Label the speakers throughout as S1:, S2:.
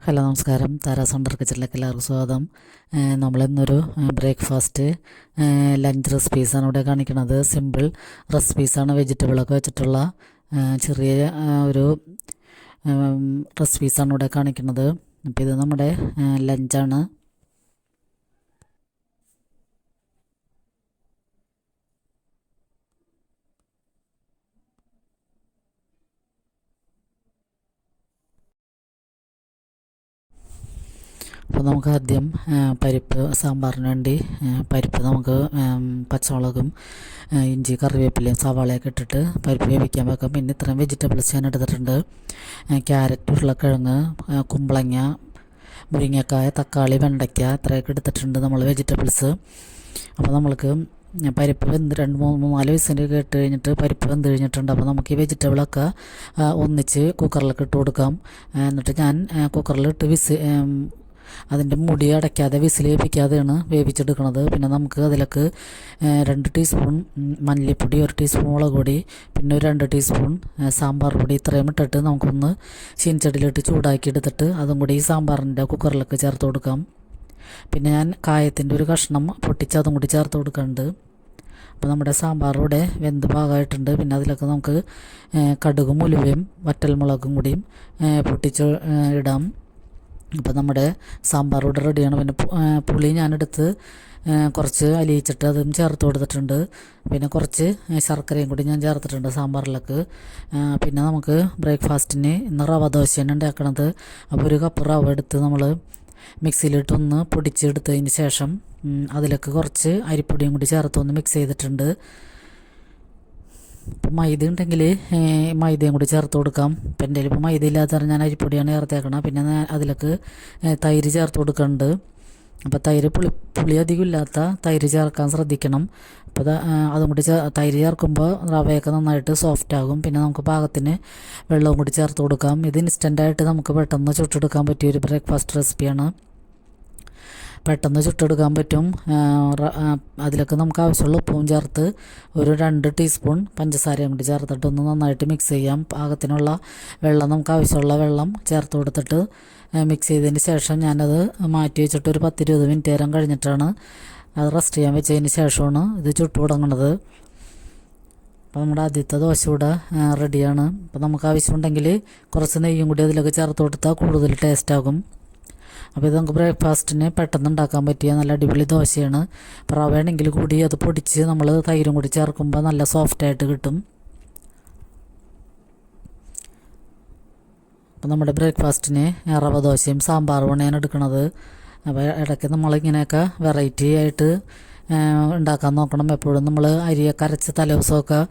S1: Hello നമസ്കാരം. Tara's wonder കിച്ചണിലേക്ക് എല്ലാവർക്കും സ്വാഗതം. നമ്മളിന്നൊരു ബ്രേക്ക്ഫാസ്റ്റ് ലഞ്ച് റെസിപ്പീസാണ് ഇവിടെ കാണിക്കുന്നത്. സിമ്പിൾ റെസിപ്പീസാണ്, വെജിറ്റബിളൊക്കെ വെച്ചിട്ടുള്ള ചെറിയ ഒരു റെസിപ്പീസാണ് ഇവിടെ കാണിക്കുന്നത്. അപ്പോൾ ഇത് നമ്മുടെ ലഞ്ചാണ്. അപ്പോൾ നമുക്ക് ആദ്യം പരിപ്പ് സാമ്പാറിന് വേണ്ടി പരിപ്പ് നമുക്ക് പച്ചമുളകും ഇഞ്ചി കറിവേപ്പിലയും സവാളയൊക്കെ ഇട്ടിട്ട് പരിപ്പ് വേവിക്കാൻ വെക്കാം. പിന്നെ ഇത്രയും വെജിറ്റബിൾസ് ഞാൻ എടുത്തിട്ടുണ്ട്. ക്യാരറ്റ്, ഉരുളക്കിഴങ്ങ്, കുമ്പളങ്ങ, മുരിങ്ങക്കായ, തക്കാളി, വെണ്ടയ്ക്ക ഇത്രയൊക്കെ എടുത്തിട്ടുണ്ട് നമ്മൾ വെജിറ്റബിൾസ്. അപ്പോൾ നമ്മൾക്ക് പരിപ്പ് വെന്ത് 2-3-4 വിസിലൊക്കെ ഇട്ട് കഴിഞ്ഞിട്ട് പരിപ്പ് വെന്ത് കഴിഞ്ഞിട്ടുണ്ട്. അപ്പോൾ നമുക്ക് ഈ വെജിറ്റബിളൊക്കെ ഒന്നിച്ച് കുക്കറിലൊക്കെ ഇട്ട് കൊടുക്കാം. എന്നിട്ട് ഞാൻ കുക്കറിലിട്ട് അതിൻ്റെ മുടി അടയ്ക്കാതെ വിസിൽ വേവിക്കാതെയാണ് വേവിച്ചെടുക്കുന്നത്. പിന്നെ നമുക്ക് അതിലേക്ക് 2 ടീസ്പൂൺ മല്ലിപ്പൊടി, 1 ടീസ്പൂൺ മുളക് പൊടി, പിന്നെ ഒരു 2 ടീസ്പൂൺ സാമ്പാർ പൊടി ഇത്രയും ഇട്ടിട്ട് നമുക്കൊന്ന് ചീനച്ചട്ടിയിലിട്ട് ചൂടാക്കി എടുത്തിട്ട് അതും കൂടി ഈ സാമ്പാറിൻ്റെ കുക്കറിലേക്ക് ചേർത്ത് കൊടുക്കാം. പിന്നെ ഞാൻ കായത്തിൻ്റെ ഒരു കഷ്ണം പൊട്ടിച്ച് അതും കൂടി ചേർത്ത് കൊടുക്കുന്നുണ്ട്. അപ്പോൾ നമ്മുടെ സാമ്പാറിവിടെ വെന്ത് പാകമായിട്ടുണ്ട്. പിന്നെ അതിലൊക്കെ നമുക്ക് കടുകും ഉലുവയും വറ്റൽമുളകും കൂടിയും പൊട്ടിച്ച് ഇടാം. അപ്പോൾ നമ്മുടെ സാമ്പാർ ഇവിടെ റെഡിയാണ്. പിന്നെ പുളി ഞാനെടുത്ത് കുറച്ച് അലിയിച്ചിട്ട് അതും ചേർത്ത് കൊടുത്തിട്ടുണ്ട്. പിന്നെ കുറച്ച് ശർക്കരയും കൂടി ഞാൻ ചേർത്തിട്ടുണ്ട് സാമ്പാറിലേക്ക്. പിന്നെ നമുക്ക് ബ്രേക്ക്ഫാസ്റ്റിന് ഇന്ന് റവ ദോശയാണ് ഉണ്ടാക്കണത്. അപ്പോൾ 1 കപ്പ് റവ എടുത്ത് നമ്മൾ മിക്സിയിലിട്ടൊന്ന് പൊടിച്ചെടുത്തതിന് ശേഷം അതിലേക്ക് കുറച്ച് അരിപ്പൊടിയും കൂടി ചേർത്തൊന്ന് മിക്സ് ചെയ്തിട്ടുണ്ട്. ഇപ്പം മൈദ ഉണ്ടെങ്കിൽ മൈദയും കൂടി ചേർത്ത് കൊടുക്കാം. ഇപ്പം എൻ്റെ ഇപ്പോൾ മൈദ ഇല്ലാത്ത ഞാൻ അരിപ്പൊടിയാണ് ചേർത്തേക്കണം. പിന്നെ അതിലേക്ക് തൈര് ചേർത്ത് കൊടുക്കുന്നുണ്ട്. അപ്പോൾ തൈര് പുളി അധികം ഇല്ലാത്ത തൈര് ചേർക്കാൻ ശ്രദ്ധിക്കണം. അപ്പോൾ അതും കൂടി തൈര് ചേർക്കുമ്പോൾ റവയൊക്കെ നന്നായിട്ട് സോഫ്റ്റ് ആകും. പിന്നെ നമുക്ക് പാകത്തിന് വെള്ളവും കൂടി ചേർത്ത് കൊടുക്കാം. ഇത് ഇൻസ്റ്റൻ്റായിട്ട് നമുക്ക് പെട്ടെന്ന് ചുട്ടെടുക്കാൻ പറ്റിയൊരു ബ്രേക്ക്ഫാസ്റ്റ് റെസിപ്പിയാണ്. പെട്ടെന്ന് ചുട്ടെടുക്കാൻ പറ്റും. അതിലൊക്കെ നമുക്ക് ആവശ്യമുള്ള ഉപ്പും ചേർത്ത് ഒരു 2 ടീസ്പൂൺ പഞ്ചസാരയും കൂടി ചേർത്തിട്ടൊന്ന് നന്നായിട്ട് മിക്സ് ചെയ്യാം. പാകത്തിനുള്ള വെള്ളം, നമുക്ക് ആവശ്യമുള്ള വെള്ളം ചേർത്ത് കൊടുത്തിട്ട് മിക്സ് ചെയ്തതിന് ശേഷം ഞാനത് മാറ്റി വെച്ചിട്ട് ഒരു 10-20 മിനിറ്റ് നേരം കഴിഞ്ഞിട്ടാണ് അത് റെസ്റ്റ് ചെയ്യാൻ വെച്ചതിന് ശേഷമാണ് ഇത് ചുട്ടു തുടങ്ങുന്നത്. അപ്പോൾ നമ്മുടെ ആദ്യത്തെ ദോശ ഇവിടെ റെഡിയാണ്. അപ്പോൾ നമുക്ക് ആവശ്യമുണ്ടെങ്കിൽ കുറച്ച് നെയ്യും കൂടി അതിലൊക്കെ ചേർത്ത് കൊടുത്താൽ കൂടുതൽ ടേസ്റ്റാകും. അപ്പോൾ ഇത് നമുക്ക് ബ്രേക്ക്ഫാസ്റ്റിന് പെട്ടെന്ന് ഉണ്ടാക്കാൻ പറ്റിയ നല്ല അടിപൊളി ദോശയാണ്. അപ്പോൾ റവ ആണെങ്കിൽ കൂടി അത് പൊടിച്ച് നമ്മൾ തൈരും കൂടി ചേർക്കുമ്പോൾ നല്ല സോഫ്റ്റായിട്ട് കിട്ടും. അപ്പോൾ നമ്മുടെ ബ്രേക്ക്ഫാസ്റ്റിന് റവ ദോശയും സാമ്പാറുമാണ് ഞാൻ എടുക്കുന്നത്. അപ്പോൾ ഇടയ്ക്ക് നമ്മളിങ്ങനെയൊക്കെ വെറൈറ്റി ആയിട്ട് ഉണ്ടാക്കാൻ നോക്കണം. എപ്പോഴും നമ്മൾ അരിയൊക്കെ അരച്ച് തലേദിവസമൊക്കെ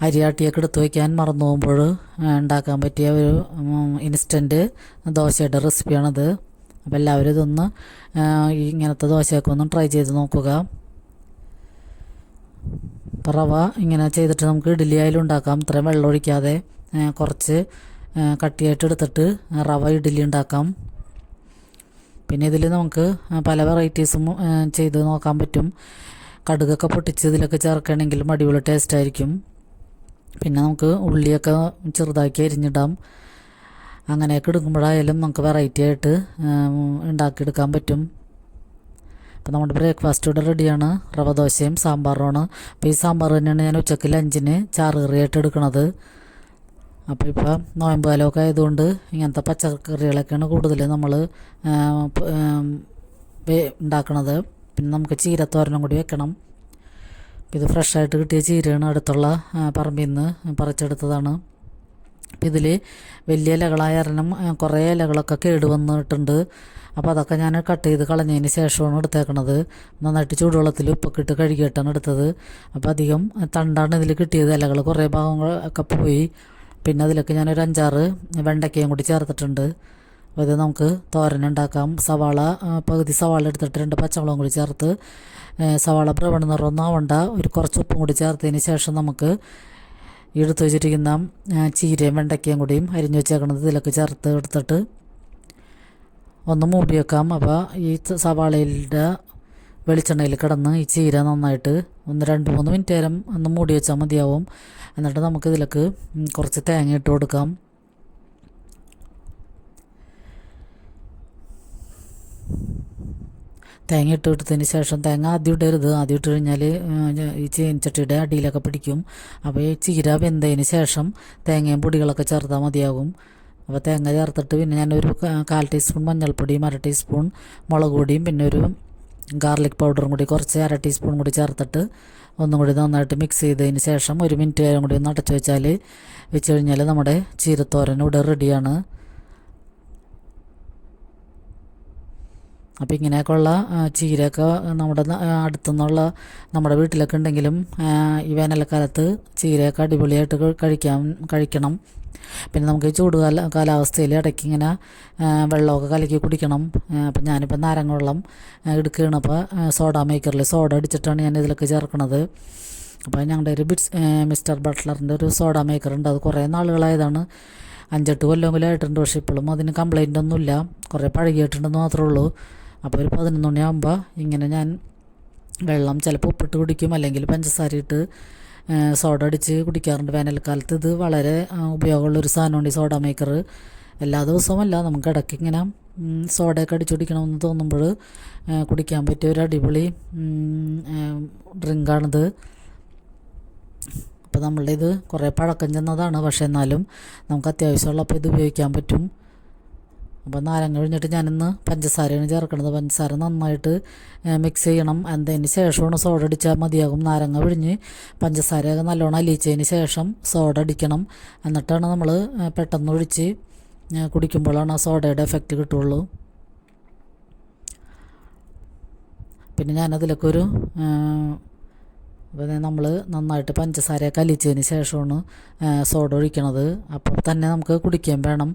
S1: അരിയാട്ടിയൊക്കെ എടുത്ത് വയ്ക്കാൻ മറന്നു പോകുമ്പോൾ ഉണ്ടാക്കാൻ പറ്റിയ ഒരു ഇൻസ്റ്റൻറ്റ് ദോശയുടെ റെസിപ്പിയാണത്. അപ്പോൾ എല്ലാവരും ഇതൊന്ന് ഇങ്ങനത്തെ ദോശയൊക്കെ ഒന്ന് ട്രൈ ചെയ്ത് നോക്കുക. അപ്പോൾ റവ ഇങ്ങനെ ചെയ്തിട്ട് നമുക്ക് ഇഡ്ഡലി ആയാലും ഉണ്ടാക്കാം. ഇത്രയും വെള്ളം ഒഴിക്കാതെ കുറച്ച് കട്ടിയായിട്ട് എടുത്തിട്ട് റവ ഇഡ്ഡലി ഉണ്ടാക്കാം. പിന്നെ ഇതിൽ നമുക്ക് പല വെറൈറ്റീസും ചെയ്ത് നോക്കാൻ പറ്റും. കടുകൊക്കെ പൊട്ടിച്ച് ഇതിലൊക്കെ ചേർക്കുകയാണെങ്കിൽ അടിപൊളി ടേസ്റ്റ് ആയിരിക്കും. പിന്നെ നമുക്ക് ഉള്ളിയൊക്കെ ചെറുതാക്കി അരിഞ്ഞിടാം. അങ്ങനെയൊക്കെ എടുക്കുമ്പോഴായാലും നമുക്ക് വെറൈറ്റി ആയിട്ട് ഉണ്ടാക്കിയെടുക്കാൻ പറ്റും. അപ്പോൾ നമ്മുടെ ബ്രേക്ക്ഫാസ്റ്റ് ഇവിടെ റെഡിയാണ്. റവ ദോശയും സാമ്പാറുമാണ്. അപ്പോൾ ഈ സാമ്പാർ തന്നെയാണ് ഞാൻ ഉച്ചയ്ക്ക് ലഞ്ചിന് ചാറുകറിയായിട്ട് എടുക്കുന്നത്. അപ്പോൾ ഇപ്പോൾ നോയമ്പ് കാലമൊക്കെ ആയതുകൊണ്ട് ഇങ്ങനത്തെ പച്ചക്കറികളൊക്കെയാണ് കൂടുതൽ നമ്മൾ ഉണ്ടാക്കണത്. പിന്നെ നമുക്ക് ചീരത്തോരനും കൂടി വെക്കണം. ഇത് ഫ്രഷായിട്ട് കിട്ടിയ ചീരയാണ്, അടുത്തുള്ള പറമ്പിൽ നിന്ന് പറിച്ചെടുത്തതാണ്. അപ്പം ഇതിൽ വലിയ ഇലകളായ കാരണം കുറേ ഇലകളൊക്കെ കേട് വന്നിട്ടുണ്ട്. അപ്പോൾ അതൊക്കെ ഞാൻ കട്ട് ചെയ്ത് കളഞ്ഞതിന് ശേഷമാണ് എടുത്തേക്കണത്. നന്നായിട്ട് ചൂടുവെള്ളത്തിൽ ഉപ്പൊക്കെ ഇട്ട് കഴുകിയിട്ടാണ് എടുത്തത്. അപ്പോൾ അധികം തണ്ടാണ് ഇതിൽ കിട്ടിയത്. ഇലകൾ കുറേ ഭാഗങ്ങളൊക്കെ പോയി. പിന്നെ അതിലൊക്കെ ഞാനൊരു 5-6 വെണ്ടയ്ക്കയും കൂടി ചേർത്തിട്ടുണ്ട്. അപ്പോൾ ഇത് നമുക്ക് തോരനുണ്ടാക്കാം. പകുതി സവാള എടുത്തിട്ട് 2 പച്ചമുളകും കൂടി ചേർത്ത് സവാള ബ്രൗൺ നിറമൊന്നും ആവണ്ട, കുറച്ച് ഉപ്പും കൂടി ചേർത്തതിന് ശേഷം നമുക്ക് എടുത്ത് വെച്ചിരിക്കുന്ന ചീരയും വെണ്ടയ്ക്കയും കൂടിയും അരിഞ്ഞു വെച്ചേക്കണത് ഇതിലൊക്കെ ചേർത്ത് എടുത്തിട്ട് ഒന്ന് മൂടി വെക്കാം. അപ്പോൾ ഈ സവാളയുടെ വെളിച്ചെണ്ണയിൽ കിടന്ന് ഈ ചീര നന്നായിട്ട് 1-2-3 മിനിറ്റ് നേരം ഒന്ന് മൂടി വെച്ചാൽ മതിയാവും. എന്നിട്ട് നമുക്കിതിലേക്ക് കുറച്ച് തേങ്ങ ഇട്ട് കൊടുക്കാം. തേങ്ങ ഇട്ട് കൊടുത്തതിന് ശേഷം തേങ്ങ ആദ്യം ഇടരുത്. ആദ്യം ഇട്ട് കഴിഞ്ഞാൽ ഈ ചീനച്ചട്ടിയുടെ അടിയിലൊക്കെ പിടിക്കും. അപ്പോൾ ഈ ചീര വെന്തതിന് ശേഷം തേങ്ങയും പൊടികളൊക്കെ ചേർത്താൽ മതിയാകും. അപ്പോൾ തേങ്ങ ചേർത്തിട്ട് പിന്നെ ഞാനൊരു 1/4 ടീസ്പൂൺ മഞ്ഞൾപ്പൊടിയും 1/2 ടീസ്പൂൺ മുളക് പൊടിയും പിന്നെ ഒരു ഗാർലിക് പൗഡറും കൂടി കുറച്ച് 1/2 ടീസ്പൂൺ കൂടി ചേർത്തിട്ട് ഒന്നും കൂടി നന്നായിട്ട് മിക്സ് ചെയ്തതിന് ശേഷം 1 മിനിറ്റ് നേരം കൂടി ഒന്ന് അടച്ചു വെച്ച് കഴിഞ്ഞാൽ നമ്മുടെ ചീരത്തോരൻ ഇവിടെ റെഡിയാണ്. അപ്പോൾ ഇങ്ങനെയൊക്കെയുള്ള ചീരയൊക്കെ നമ്മുടെ നമ്മുടെ വീട്ടിലൊക്കെ ഉണ്ടെങ്കിലും ഈ വേനൽക്കാലത്ത് ചീരയൊക്കെ അടിപൊളിയായിട്ട് കഴിക്കണം. പിന്നെ നമുക്ക് ഈ കാലാവസ്ഥയിൽ ഇടയ്ക്ക് ഇങ്ങനെ വെള്ളമൊക്കെ കലക്കി കുടിക്കണം. അപ്പം ഞാനിപ്പോൾ നാരങ്ങ വെള്ളം എടുക്കുകയാണ്. അപ്പോൾ സോഡ മേക്കറിൽ സോഡ അടിച്ചിട്ടാണ് ഞാൻ ഇതിലൊക്കെ ചേർക്കണത്. അപ്പോൾ ഞങ്ങളുടെ ഒരു മിസ്റ്റർ ബട്ട്ലറിൻ്റെ ഒരു സോഡ മേക്കറുണ്ട്. അത് കുറേ നാളുകളായതാണ്, 5-8 കൊല്ലമെങ്കിലും ആയിട്ടുണ്ട്. പക്ഷേ ഇപ്പോഴും അതിന് കംപ്ലൈൻ്റ് ഒന്നുമില്ല, കുറേ പഴകിയിട്ടുണ്ടെന്ന് മാത്രമേ ഉള്ളൂ. അപ്പോൾ ഒരു 11 മണിയാകുമ്പോൾ ഇങ്ങനെ ഞാൻ വെള്ളം ചിലപ്പോൾ ഉപ്പിട്ട് കുടിക്കും, അല്ലെങ്കിൽ പഞ്ചസാര ഇട്ട് സോഡ അടിച്ച് കുടിക്കാറുണ്ട്. വേനൽക്കാലത്ത് ഇത് വളരെ ഉപയോഗമുള്ളൊരു സാധനമാണ് ഈ സോഡ മേക്കർ. എല്ലാ ദിവസവുമല്ല, നമുക്ക് ഇടയ്ക്ക് ഇങ്ങനെ സോഡയൊക്കെ അടിച്ച് കുടിക്കണമെന്ന് തോന്നുമ്പോൾ കുടിക്കാൻ പറ്റിയ ഒരു അടിപൊളി ഡ്രിങ്കാണിത്. അപ്പോൾ നമ്മളുടെ ഇത് കുറേ പഴക്കം ചെന്നതാണ്, പക്ഷേ എന്നാലും നമുക്ക് അത്യാവശ്യമുള്ളപ്പോൾ ഇത് ഉപയോഗിക്കാൻ പറ്റും. അപ്പോൾ നാരങ്ങ പിഴിഞ്ഞിട്ട് ഞാനിന്ന് പഞ്ചസാരയാണ് ചേർക്കുന്നത്. പഞ്ചസാര നന്നായിട്ട് മിക്സ് ചെയ്യണം. അതിന് ശേഷമാണ് സോഡ അടിച്ചാൽ മതിയാകും. നാരങ്ങ പിഴിഞ്ഞ് പഞ്ചസാരയൊക്കെ നല്ലോണം അലിയിച്ചതിന് ശേഷം സോഡ അടിക്കണം. എന്നിട്ടാണ് നമ്മൾ പെട്ടെന്ന് ഒഴിച്ച് കുടിക്കുമ്പോഴാണ് ആ സോഡയുടെ എഫക്റ്റ് കിട്ടുള്ളൂ. പിന്നെ ഞാനതിലൊക്കെ അപ്പോൾ നമ്മൾ നന്നായിട്ട് പഞ്ചസാരയൊക്കെ അലിച്ചതിന് ശേഷമാണ് സോഡ ഒഴിക്കണത്. അപ്പോൾ തന്നെ നമുക്ക് കുടിക്കാൻ വേണം,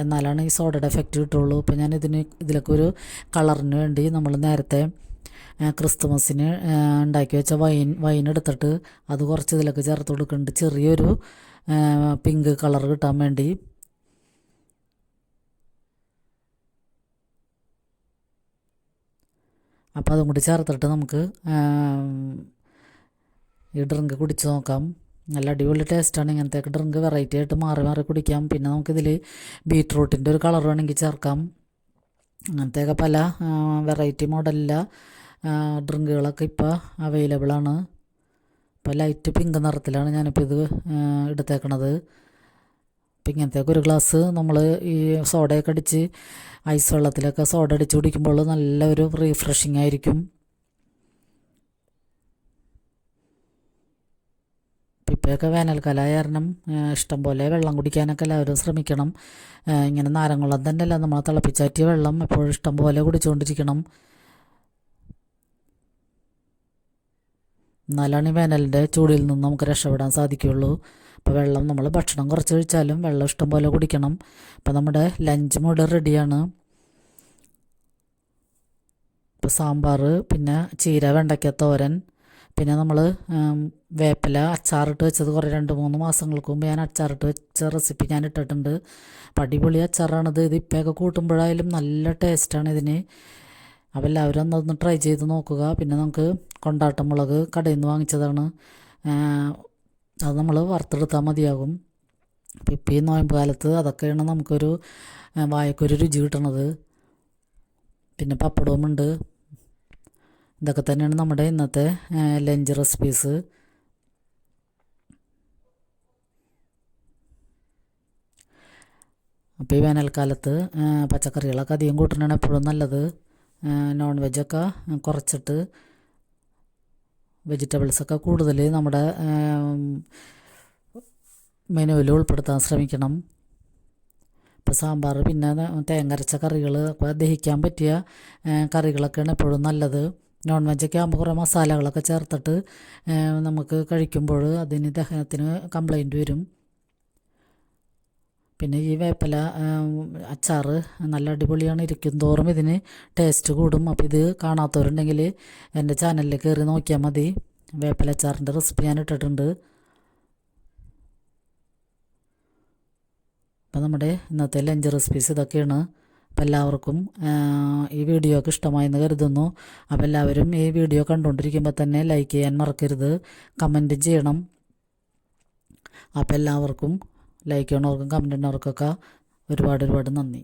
S1: എന്നാലാണ് ഈ സോഡയുടെ എഫക്റ്റ് കിട്ടുള്ളൂ. അപ്പോൾ ഞാൻ ഇതിലൊക്കെ ഒരു കളറിന് വേണ്ടി നമ്മൾ നേരത്തെ ക്രിസ്തുമസിന് ഉണ്ടാക്കി വെച്ച വൈൻ എടുത്തിട്ട് അത് കുറച്ച് ഇതിലൊക്കെ ചേർത്ത് കൊടുക്കുന്നുണ്ട്, ചെറിയൊരു പിങ്ക് കളർ കിട്ടാൻ വേണ്ടി. അപ്പോൾ അതും കൂടി ചേർത്തിട്ട് നമുക്ക് ഈ ഡ്രിങ്ക് കുടിച്ച് നോക്കാം. നല്ല അടിപൊളി ടേസ്റ്റാണ്. ഇങ്ങനത്തെ ഡ്രിങ്ക് വെറൈറ്റി ആയിട്ട് മാറി മാറി കുടിക്കാം. പിന്നെ നമുക്കിതിൽ ബീട്രൂട്ടിൻ്റെ ഒരു കളർ വേണമെങ്കിൽ ചേർക്കാം. അങ്ങനത്തെയൊക്കെ പല വെറൈറ്റി മോഡലിലെ ഡ്രിങ്കുകളൊക്കെ ഇപ്പോൾ അവൈലബിളാണ്. ഇപ്പോൾ ലൈറ്റ് പിങ്ക് നിറത്തിലാണ് ഞാനിപ്പോൾ ഇത് എടുത്തേക്കണത്. അപ്പം ഇങ്ങനത്തെയൊക്കെ ഒരു ഗ്ലാസ് നമ്മൾ ഈ സോഡയൊക്കെ അടിച്ച് ഐസ് വെള്ളത്തിലൊക്കെ സോഡ അടിച്ച് കുടിക്കുമ്പോൾ നല്ലൊരു റീഫ്രഷിങ് ആയിരിക്കും. ഇപ്പോഴൊക്കെ വേനൽക്കാലമായ കാരണം ഇഷ്ടംപോലെ വെള്ളം കുടിക്കാനൊക്കെ എല്ലാവരും ശ്രമിക്കണം. ഇങ്ങനെ നാരങ്ങവെള്ളം തന്നെയല്ല, നമ്മൾ തിളപ്പിച്ചാറ്റിയ വെള്ളം എപ്പോഴും ഇഷ്ടംപോലെ കുടിച്ചുകൊണ്ടിരിക്കണം. എന്നാലാണ് ഈ വേനലിൻ്റെ ചൂടിൽ നിന്ന് നമുക്ക് രക്ഷപ്പെടാൻ സാധിക്കുകയുള്ളൂ. അപ്പോൾ വെള്ളം നമ്മൾ ഭക്ഷണം കുറച്ച് കഴിച്ചാലും വെള്ളം ഇഷ്ടംപോലെ കുടിക്കണം. അപ്പോൾ നമ്മുടെ ലഞ്ച് മൂഡ് റെഡിയാണ്. ഇപ്പോൾ സാമ്പാർ, പിന്നെ ചീര വെണ്ടയ്ക്ക തോരൻ, പിന്നെ നമ്മൾ വേപ്പില അച്ചാറിട്ട് വെച്ചത് 2-3 മാസങ്ങൾക്ക് മുമ്പ് ഞാൻ അച്ചാറിട്ട് വെച്ച റെസിപ്പി ഞാൻ ഇട്ടിട്ടുണ്ട്. അപ്പോൾ അടിപൊളി അച്ചാറാണിത്. ഇത് ഇപ്പോഴൊക്കെ കൂട്ടുമ്പോഴായാലും നല്ല ടേസ്റ്റാണ് ഇതിന്. അപ്പോൾ എല്ലാവരും ഒന്ന് ട്രൈ ചെയ്ത് നോക്കുക. പിന്നെ നമുക്ക് കൊണ്ടാട്ടമുളക് കടയിൽ നിന്ന് വാങ്ങിച്ചതാണ്, അത് നമ്മൾ വറുത്തെടുത്താൽ മതിയാകും. അപ്പോൾ ഇപ്പോൾ ഈ നോയമ്പ് കാലത്ത് അതൊക്കെയാണ് നമുക്കൊരു വായക്കൊരു രുചി കിട്ടണത്. പിന്നെ പപ്പടവുമുണ്ട്. ഇതൊക്കെ തന്നെയാണ് നമ്മുടെ ഇന്നത്തെ ലഞ്ച് റെസിപ്പീസ്. അപ്പോൾ ഈ വേനൽക്കാലത്ത് പച്ചക്കറികളൊക്കെ അധികം കൂട്ടണതാണ് എപ്പോഴും നല്ലത്. നോൺ വെജൊക്കെ കുറച്ചിട്ട് വെജിറ്റബിൾസൊക്കെ കൂടുതൽ നമ്മുടെ മെനുവിൽ ഉൾപ്പെടുത്താൻ ശ്രമിക്കണം. ഇപ്പോൾ സാമ്പാർ, പിന്നെ തേങ്ങരച്ച കറികൾ, അപ്പോൾ ദഹിക്കാൻ പറ്റിയ കറികളൊക്കെയാണ് എപ്പോഴും നല്ലത്. നോൺ വെജൊക്കെ ആകുമ്പോൾ കുറേ മസാലകളൊക്കെ ചേർത്തിട്ട് നമുക്ക് കഴിക്കുമ്പോൾ അതിന് ദഹനത്തിന് കംപ്ലൈൻറ്റ് വരും. പിന്നെ ഈ വേപ്പില അച്ചാർ നല്ല അടിപൊളിയാണ്. ഇരിക്കും തോറും ഇതിന് ടേസ്റ്റ് കൂടും. അപ്പോൾ ഇത് കാണാത്തവരുണ്ടെങ്കിൽ എൻ്റെ ചാനലിൽ കയറി നോക്കിയാൽ മതി. വേപ്പില അച്ചാറിൻ്റെ റെസിപ്പി ഞാൻ ഇട്ടിട്ടുണ്ട്. അപ്പോൾ നമ്മുടെ ഇന്നത്തെ ലഞ്ച് റെസിപ്പീസ് ഇതൊക്കെയാണ്. അപ്പോൾ എല്ലാവർക്കും ഈ വീഡിയോ ഒക്കെ ഇഷ്ടമായെന്ന് കരുതുന്നു. അപ്പോൾ എല്ലാവരും ഈ വീഡിയോ കണ്ടുകൊണ്ടിരിക്കുമ്പോൾ തന്നെ ലൈക്ക് ചെയ്യാൻ മറക്കരുത്, കമൻറ്റ് ചെയ്യണം. അപ്പോൾ എല്ലാവർക്കും ലൈക്ക് ചെയ്യണവർക്കും കമൻറ്റ് ചെയ്യുന്നവർക്കൊക്കെ ഒരുപാട് നന്ദി.